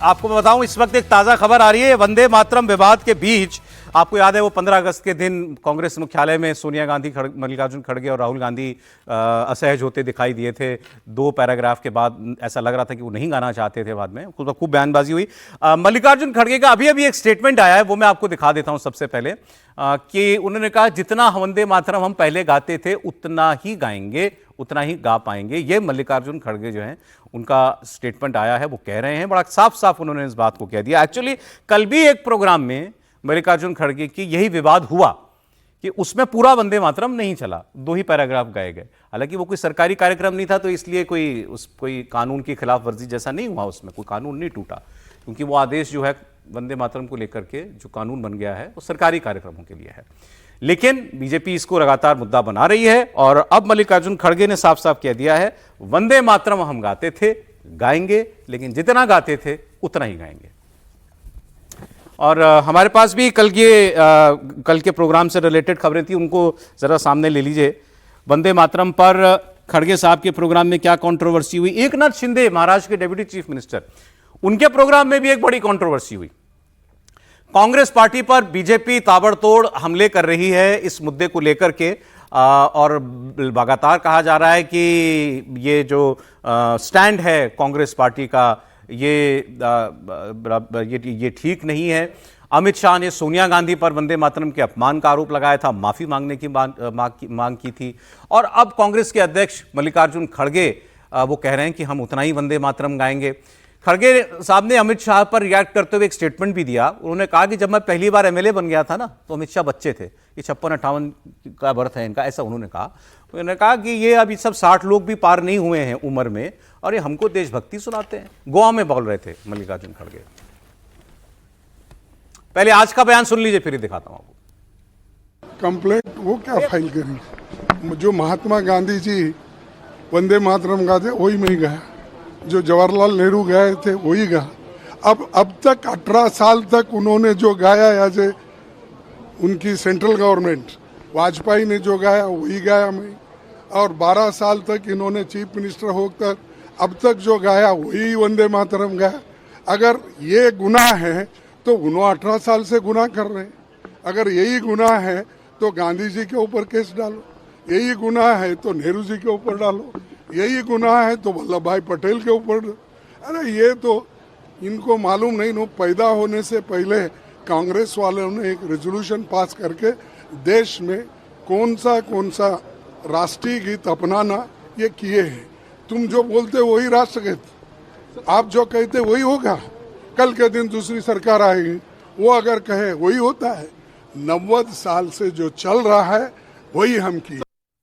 आपको मैं बताऊं, इस वक्त एक ताजा खबर आ रही है वंदे मातरम विवाद के बीच। आपको याद है वो 15 अगस्त के दिन कांग्रेस मुख्यालय में सोनिया गांधी, मल्लिकार्जुन खड़गे और राहुल गांधी असहज होते दिखाई दिए थे। 2 पैराग्राफ के बाद ऐसा लग रहा था कि वो नहीं गाना चाहते थे। बाद में खूब बयानबाजी हुई। मल्लिकार्जुन खड़गे का अभी एक स्टेटमेंट आया है, वो मैं आपको दिखा देता हूं। सबसे पहले कि उन्होंने कहा जितना वंदे मातरम हम पहले गाते थे उतना ही गाएंगे, उतना ही गा पाएंगे। ये मल्लिकार्जुन खड़गे जो हैं उनका स्टेटमेंट आया है। वो कह रहे हैं, बड़ा साफ साफ उन्होंने इस बात को कह दिया। एक्चुअली कल भी एक प्रोग्राम में मल्लिकार्जुन खड़गे की यही विवाद हुआ कि उसमें पूरा वंदे मातरम नहीं चला, 2 ही पैराग्राफ गाए गए। हालांकि वो कोई सरकारी कार्यक्रम नहीं था, तो इसलिए कोई कानून की खिलाफ वर्जी जैसा नहीं हुआ, उसमें कोई कानून नहीं टूटा, क्योंकि वो आदेश जो है वंदे मातरम को लेकर के जो कानून बन गया है वो सरकारी कार्यक्रमों के लिए है। लेकिन बीजेपी इसको लगातार मुद्दा बना रही है और अब मल्लिकार्जुन खड़गे ने साफ साफ कह दिया है वंदे मातरम हम गाते थे, गाएंगे, लेकिन जितना गाते थे उतना ही गाएंगे। और हमारे पास भी कल के प्रोग्राम से रिलेटेड खबरें थी, उनको जरा सामने ले लीजिए। वंदे मातरम पर खड़गे साहब के प्रोग्राम में क्या कंट्रोवर्सी हुई। एकनाथ शिंदे, महाराष्ट्र के डेप्यूटी चीफ मिनिस्टर, उनके प्रोग्राम में भी एक बड़ी कंट्रोवर्सी हुई। कांग्रेस पार्टी पर बीजेपी ताबड़तोड़ हमले कर रही है इस मुद्दे को लेकर के, और लगातार कहा जा रहा है कि ये जो स्टैंड है कांग्रेस पार्टी का ये ठीक नहीं है। अमित शाह ने सोनिया गांधी पर वंदे मातरम के अपमान का आरोप लगाया था, माफी मांगने की मांग की थी। और अब कांग्रेस के अध्यक्ष मल्लिकार्जुन खड़गे वो कह रहे हैं कि हम उतना ही वंदे मातरम गाएंगे। खड़गे साहब ने अमित शाह पर रिएक्ट करते हुए एक स्टेटमेंट भी दिया। उन्होंने कहा कि जब मैं पहली बार एमएलए बन गया था ना, तो अमित शाह बच्चे थे, ये 56-58 का बर्थ है इनका, ऐसा उन्होंने कहा। उन्होंने कहा कि ये अभी सब 60 लोग भी पार नहीं हुए हैं उम्र में, और ये हमको देशभक्ति सुनाते हैं। गोवा में बोल रहे थे मल्लिकार्जुन खड़गे। पहले आज का बयान सुन लीजिए, फिर दिखाता हूं आपको। कंप्लेंट वो क्या फाइल करी, जो महात्मा गांधी जी वंदे मातरम गाते वही मैं गया, जो जवाहरलाल नेहरू गए थे वही गा। अब तक 18 साल तक उन्होंने जो गाया, एज ए उनकी सेंट्रल गवर्नमेंट, वाजपेयी ने जो गाया वही गाया मैं। और 12 साल तक इन्होंने चीफ मिनिस्टर होकर अब तक जो गाया वही वंदे मातरम गाया। अगर ये गुनाह है तो उन्होंने 18 साल से गुनाह कर रहे हैं। अगर यही गुनाह है तो गांधी जी के ऊपर केस डालो, यही गुनाह है तो नेहरू जी के ऊपर डालो, यही गुनाह है तो वल्लभ भाई पटेल के ऊपर। अरे ये तो इनको मालूम नहीं, नो पैदा होने से पहले कांग्रेस वालों ने एक रेजोल्यूशन पास करके देश में कौन सा राष्ट्रीय गीत अपनाना ये किए हैं। तुम जो बोलते वही राष्ट्रगीत, आप जो कहते वही होगा। कल के दिन दूसरी सरकार आएगी, वो अगर कहे वही होता है। 90 साल से जो चल रहा है वही हम किए।